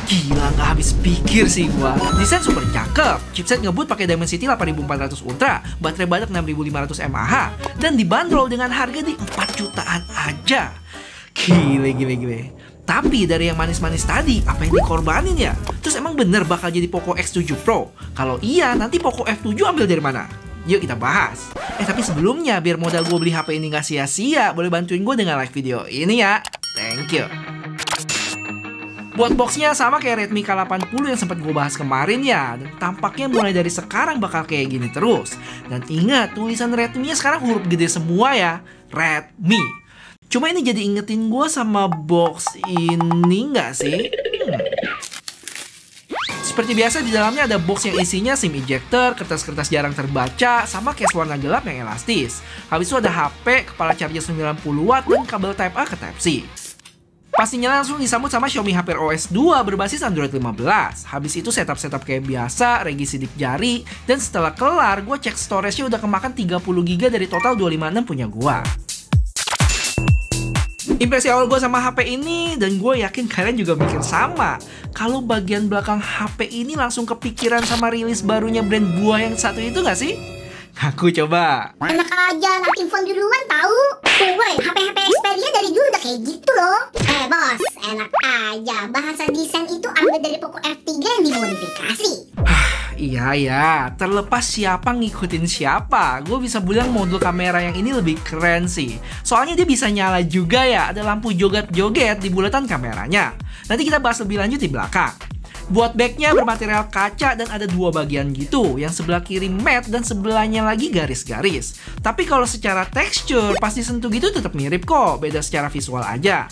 Gila, nggak habis pikir sih gua. Desain super cakep, chipset ngebut pakai Dimensity 8400 Ultra, baterai badak 6500 mAh, dan dibanderol dengan harga di 4 jutaan aja. Gile. Tapi dari yang manis-manis tadi, apa yang dikorbanin ya? Terus emang bener bakal jadi Poco X7 Pro? Kalau iya, nanti Poco F7 ambil dari mana? Yuk kita bahas. Tapi sebelumnya, biar modal gue beli HP ini nggak sia-sia, boleh bantuin gue dengan like video ini ya. Thank you. Buat boxnya sama kayak Redmi K80 yang sempat gue bahas kemarin ya. Dan tampaknya mulai dari sekarang bakal kayak gini terus. Dan ingat, tulisan Redmi-nya sekarang huruf gede semua ya. Redmi. Cuma ini jadi ingetin gue sama box ini nggak sih? Seperti biasa di dalamnya ada box yang isinya SIM ejector, kertas-kertas jarang terbaca, sama case warna gelap yang elastis. Habis itu ada HP, kepala charger 90 watt, dan kabel Type A ke Type C. Pastinya langsung disambut sama Xiaomi Hyper OS 2 berbasis Android 15. Habis itu setup kayak biasa, regi sidik jari, dan setelah kelar, gue cek storage-nya udah kemakan 30GB dari total 256 punya gue. Impresi awal gue sama HP ini, dan gue yakin kalian juga mikir sama. Kalau bagian belakang HP ini langsung kepikiran sama rilis barunya brand buah yang satu itu gak sih? Aku coba. Enak aja, anak info duluan tahu. Gue HP Xperia dari dulu udah kayak gitu loh. Bos, enak aja. Bahasa desain itu ambil dari Poco F3 yang dimodifikasi. Iya, terlepas siapa ngikutin siapa, gue bisa bilang modul kamera yang ini lebih keren sih. Soalnya dia bisa nyala juga ya, ada lampu joget-joget di bulatan kameranya. Nanti kita bahas lebih lanjut di belakang. Buat backnya bermaterial kaca dan ada dua bagian gitu, yang sebelah kiri matte dan sebelahnya lagi garis-garis. Tapi kalau secara tekstur pas disentuh gitu tetap mirip kok, beda secara visual aja.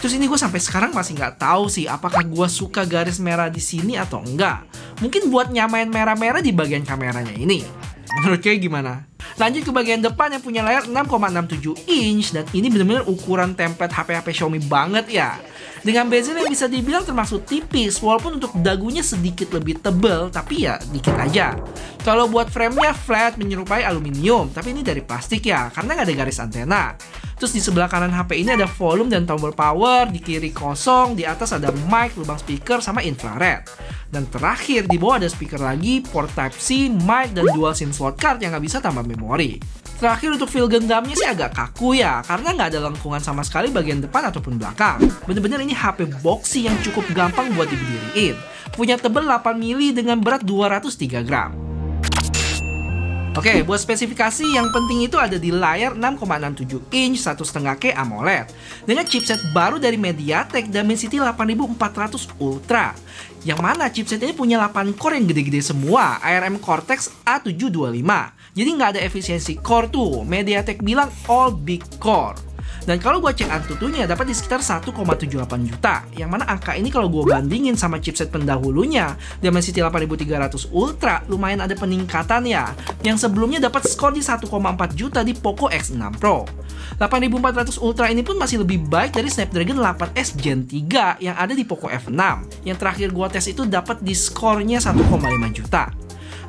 Terus ini gue sampai sekarang masih nggak tahu sih apakah gue suka garis merah di sini atau enggak. Mungkin buat nyamain merah-merah di bagian kameranya ini. Menurut kayak gimana? Lanjut ke bagian depan yang punya layar 6,67 inch dan ini benar-benar ukuran template HP-HP Xiaomi banget ya. Dengan bezel yang bisa dibilang termasuk tipis, walaupun untuk dagunya sedikit lebih tebal, tapi ya dikit aja. Kalau buat framenya flat menyerupai aluminium, tapi ini dari plastik ya, karena nggak ada garis antena. Terus di sebelah kanan HP ini ada volume dan tombol power, di kiri kosong, di atas ada mic, lubang speaker, sama infrared. Dan terakhir di bawah ada speaker lagi, port Type-C, mic, dan dual SIM slot card yang nggak bisa tambah memori. Terakhir untuk feel genggamnya sih agak kaku ya, karena nggak ada lengkungan sama sekali bagian depan ataupun belakang. Bener-bener ini HP boxy yang cukup gampang buat diberdiriin. Punya tebal 8 mili dengan berat 203 gram. Oke, buat spesifikasi yang penting itu ada di layar 6,67 inch 1,5K AMOLED dengan chipset baru dari MediaTek Dimensity 8400 Ultra. Yang mana chipset ini punya 8 core yang gede-gede semua, ARM Cortex A725. Jadi nggak ada efisiensi core tuh, MediaTek bilang all big core. Dan kalau gue cek Antutunya dapat di sekitar 1,78 juta. Yang mana angka ini kalau gue bandingin sama chipset pendahulunya Dimensity 8300 Ultra lumayan ada peningkatan ya. Yang sebelumnya dapat skor di 1,4 juta di Poco X6 Pro. 8400 Ultra ini pun masih lebih baik dari Snapdragon 8S Gen 3 yang ada di Poco F6. Yang terakhir gue tes itu dapat di skornya 1,5 juta.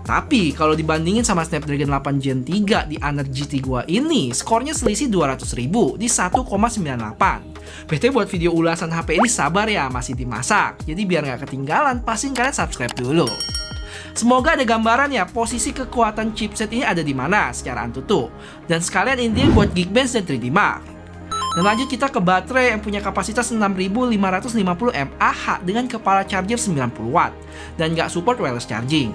Tapi kalau dibandingin sama Snapdragon 8 Gen 3 di Honor GT gua ini, skornya selisih 200.000 di 1,98. BTW buat video ulasan HP ini sabar ya, masih dimasak. Jadi biar nggak ketinggalan, pastiin kalian subscribe dulu. Semoga ada gambaran ya posisi kekuatan chipset ini ada di mana secara Antutu. Dan sekalian intinya buat Geekbench dan 3D Mark. Dan lanjut kita ke baterai yang punya kapasitas 6550 mAh dengan kepala charger 90 watt dan nggak support wireless charging.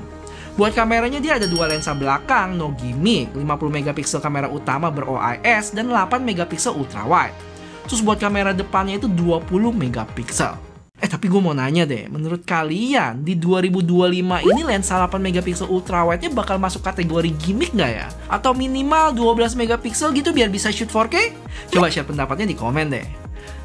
Buat kameranya dia ada dua lensa belakang, no gimmick, 50 megapiksel kamera utama ber-OIS dan 8 megapiksel ultra wide. Terus buat kamera depannya itu 20 megapiksel. Tapi gue mau nanya deh, menurut kalian di 2025 ini lensa 8 megapiksel ultra wide-nya bakal masuk kategori gimmick nggak ya? Atau minimal 12 megapiksel gitu biar bisa shoot 4K? Coba share pendapatnya di komen deh.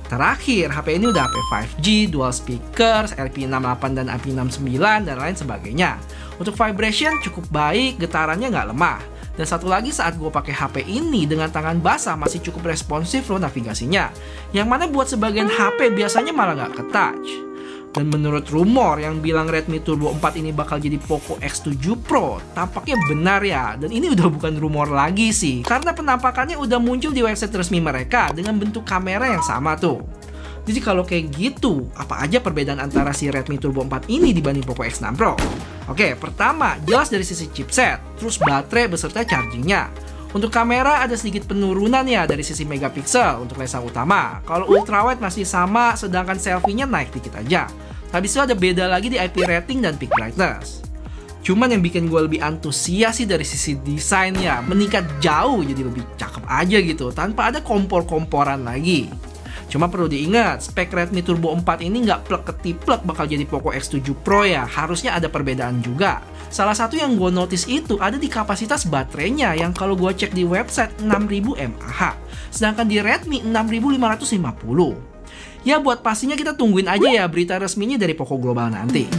Terakhir, HP ini udah HP 5G, dual speakers, LP68 dan IP69, dan lain sebagainya. Untuk vibration cukup baik, getarannya nggak lemah. Dan satu lagi saat gue pakai HP ini dengan tangan basah masih cukup responsif loh navigasinya. Yang mana buat sebagian HP biasanya malah nggak ke-touch. Dan menurut rumor yang bilang Redmi Turbo 4 ini bakal jadi Poco X7 Pro, tampaknya benar ya. Dan ini udah bukan rumor lagi sih, karena penampakannya udah muncul di website resmi mereka dengan bentuk kamera yang sama tuh. Jadi kalau kayak gitu, apa aja perbedaan antara si Redmi Turbo 4 ini dibanding Poco X6 Pro? Oke, pertama, jelas dari sisi chipset, terus baterai beserta chargingnya. Untuk kamera ada sedikit penurunan ya dari sisi megapiksel untuk lensa utama. Kalau ultrawide masih sama, sedangkan selfie-nya naik dikit aja. Habis itu ada beda lagi di IP rating dan peak brightness. Cuman yang bikin gue lebih antusias sih dari sisi desainnya, meningkat jauh jadi lebih cakep aja gitu, tanpa ada kompor-komporan lagi. Cuma perlu diingat, spek Redmi Turbo 4 ini nggak plek ketiplek bakal jadi Poco X7 Pro ya, harusnya ada perbedaan juga. Salah satu yang gue notice itu ada di kapasitas baterainya yang kalau gue cek di website 6000 mAh, sedangkan di Redmi 6550. Ya buat pastinya kita tungguin aja ya berita resminya dari Poco Global nanti.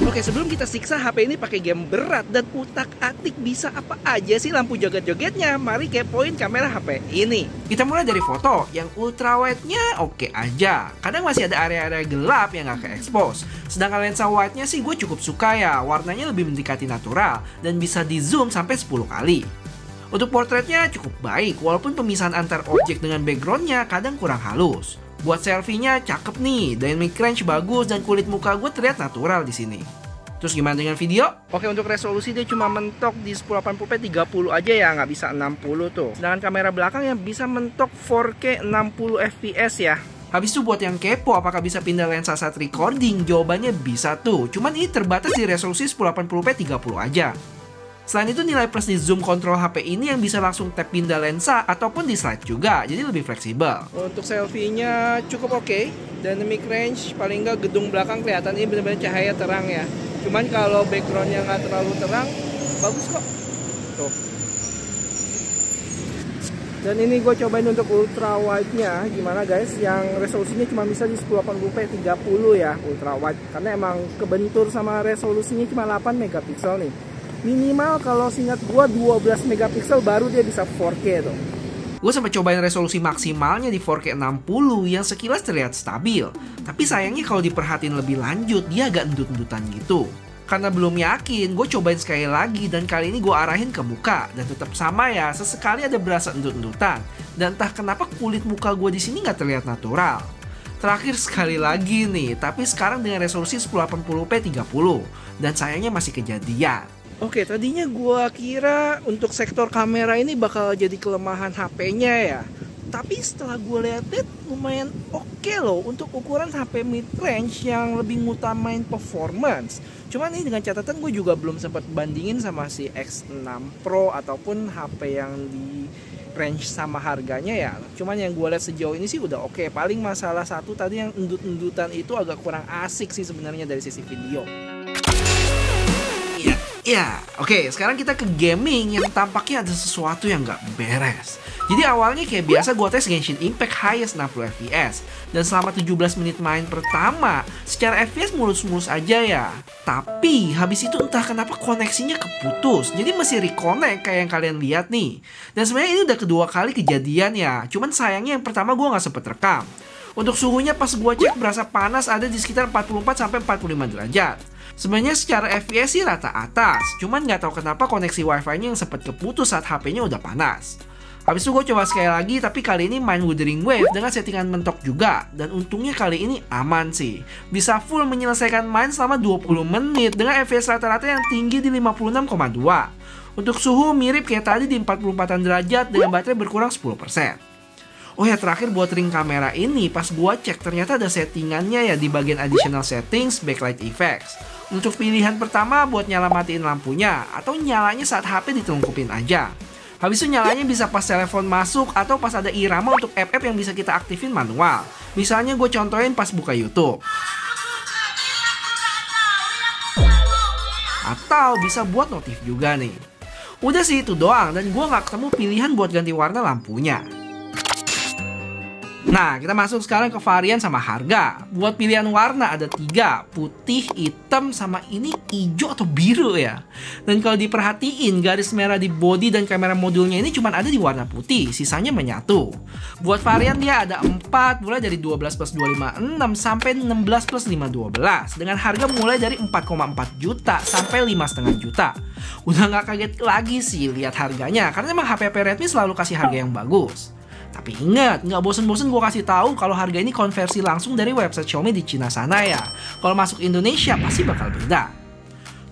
Oke, sebelum kita siksa HP ini pakai game berat dan utak-atik bisa apa aja sih lampu joget-jogetnya, mari kepoin kamera HP ini. Kita mulai dari foto, yang ultrawide-nya oke aja. Kadang masih ada area-area gelap yang nggak ke-expose. Sedangkan lensa wide-nya sih gue cukup suka ya, warnanya lebih mendekati natural dan bisa di zoom sampai 10 kali. Untuk portraitnya cukup baik, walaupun pemisahan antar objek dengan backgroundnya kadang kurang halus. Buat selfie-nya cakep nih, dynamic range bagus dan kulit muka gue terlihat natural di sini. Terus gimana dengan video? Oke, untuk resolusi dia cuma mentok di 1080p 30 aja ya, nggak bisa 60 tuh. Sedangkan kamera belakang yang bisa mentok 4K 60 fps ya. Habis itu buat yang kepo apakah bisa pindah lensa saat recording, jawabannya bisa tuh. Cuman ini terbatas di resolusi 1080p 30 aja. Selain itu nilai plus di zoom control HP ini yang bisa langsung tap pindah lensa ataupun di slide juga, jadi lebih fleksibel. Untuk selfie-nya cukup oke. Dynamic range paling nggak gedung belakang kelihatan ini benar-benar cahaya terang ya. Cuman kalau backgroundnya nggak terlalu terang, bagus kok. Tuh. Dan ini gue cobain untuk ultra wide-nya, gimana guys? Yang resolusinya cuma bisa di 1080p 30 ya, ultra wide. Karena emang kebentur sama resolusinya cuma 8 megapiksel nih. Minimal kalau seingat gue 12 megapiksel baru dia bisa 4K tuh. Gue sempat cobain resolusi maksimalnya di 4K 60 yang sekilas terlihat stabil. Tapi sayangnya kalau diperhatiin lebih lanjut, dia agak endut-endutan gitu. Karena belum yakin, gue cobain sekali lagi dan kali ini gue arahin ke muka. Dan tetap sama ya, sesekali ada berasa endut-endutan. Dan entah kenapa kulit muka gue di sini nggak terlihat natural. Terakhir sekali lagi nih, tapi sekarang dengan resolusi 1080p 30. Dan sayangnya masih kejadian. Oke, tadinya gua kira untuk sektor kamera ini bakal jadi kelemahan HP-nya ya. Tapi setelah gue lihat lumayan oke loh untuk ukuran HP mid-range yang lebih ngutamain performance. Cuman ini dengan catatan gue juga belum sempat bandingin sama si X6 Pro ataupun HP yang di range sama harganya ya. Cuman yang gue lihat sejauh ini sih udah oke. Paling masalah satu tadi yang endut-endutan itu agak kurang asik sih sebenarnya dari sisi video. Ya, oke, sekarang kita ke gaming yang tampaknya ada sesuatu yang nggak beres. Jadi awalnya kayak biasa gue tes Genshin Impact highest 60 fps. Dan selama 17 menit main pertama, secara fps mulus-mulus aja ya. Tapi habis itu entah kenapa koneksinya keputus. Jadi masih reconnect kayak yang kalian lihat nih. Dan sebenarnya ini udah kedua kali kejadian ya. Cuman sayangnya yang pertama gue nggak sempet rekam. Untuk suhunya pas gue cek berasa panas ada di sekitar 44-45 derajat. Sebenarnya secara FPS sih rata atas, cuman nggak tahu kenapa koneksi wifi-nya yang sempat keputus saat HP-nya udah panas. Habis itu gue coba sekali lagi, tapi kali ini main Wuthering Wave dengan settingan mentok juga. Dan untungnya kali ini aman sih. Bisa full menyelesaikan main selama 20 menit dengan FPS rata-rata yang tinggi di 56,2. Untuk suhu mirip kayak tadi di 44 derajat dengan baterai berkurang 10%. Oh ya, terakhir buat ring kamera ini pas gua cek ternyata ada settingannya ya di bagian additional settings backlight effects. Untuk pilihan pertama buat nyala matiin lampunya atau nyalanya saat HP ditelungkupin aja. Habis itu nyalanya bisa pas telepon masuk atau pas ada irama untuk app-app yang bisa kita aktifin manual. Misalnya gue contohin pas buka YouTube. Atau bisa buat notif juga nih. Udah sih itu doang dan gue nggak ketemu pilihan buat ganti warna lampunya. Nah, kita masuk sekarang ke varian sama harga. Buat pilihan warna ada 3, putih, hitam, sama ini hijau atau biru ya. Dan kalau diperhatiin, garis merah di body dan kamera modulnya ini cuma ada di warna putih, sisanya menyatu. Buat varian dia ada 4, mulai dari 12 plus 256 sampai 16 plus 512. Dengan harga mulai dari 4,4 juta sampai 5,5 juta. Udah nggak kaget lagi sih lihat harganya, karena emang HP Redmi selalu kasih harga yang bagus. Tapi ingat, nggak bosen-bosen gue kasih tahu kalau harga ini konversi langsung dari website Xiaomi di Cina sana ya. Kalau masuk Indonesia pasti bakal beda.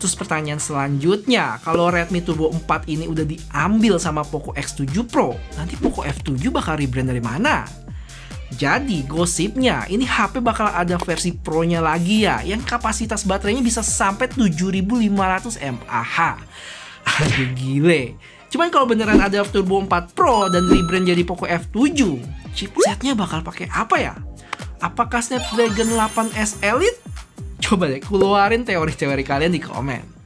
Terus pertanyaan selanjutnya, kalau Redmi Turbo 4 ini udah diambil sama Poco X7 Pro, nanti Poco F7 bakal rebrand dari mana? Jadi gosipnya, ini HP bakal ada versi Pro-nya lagi ya, yang kapasitas baterainya bisa sampai 7500 mAh. Aduh gile. Cuman kalau beneran ada Turbo 4 Pro dan rebrand jadi Poco F7, chipsetnya bakal pakai apa ya? Apakah Snapdragon 8S Elite? Coba deh keluarin teori-teori kalian di komen.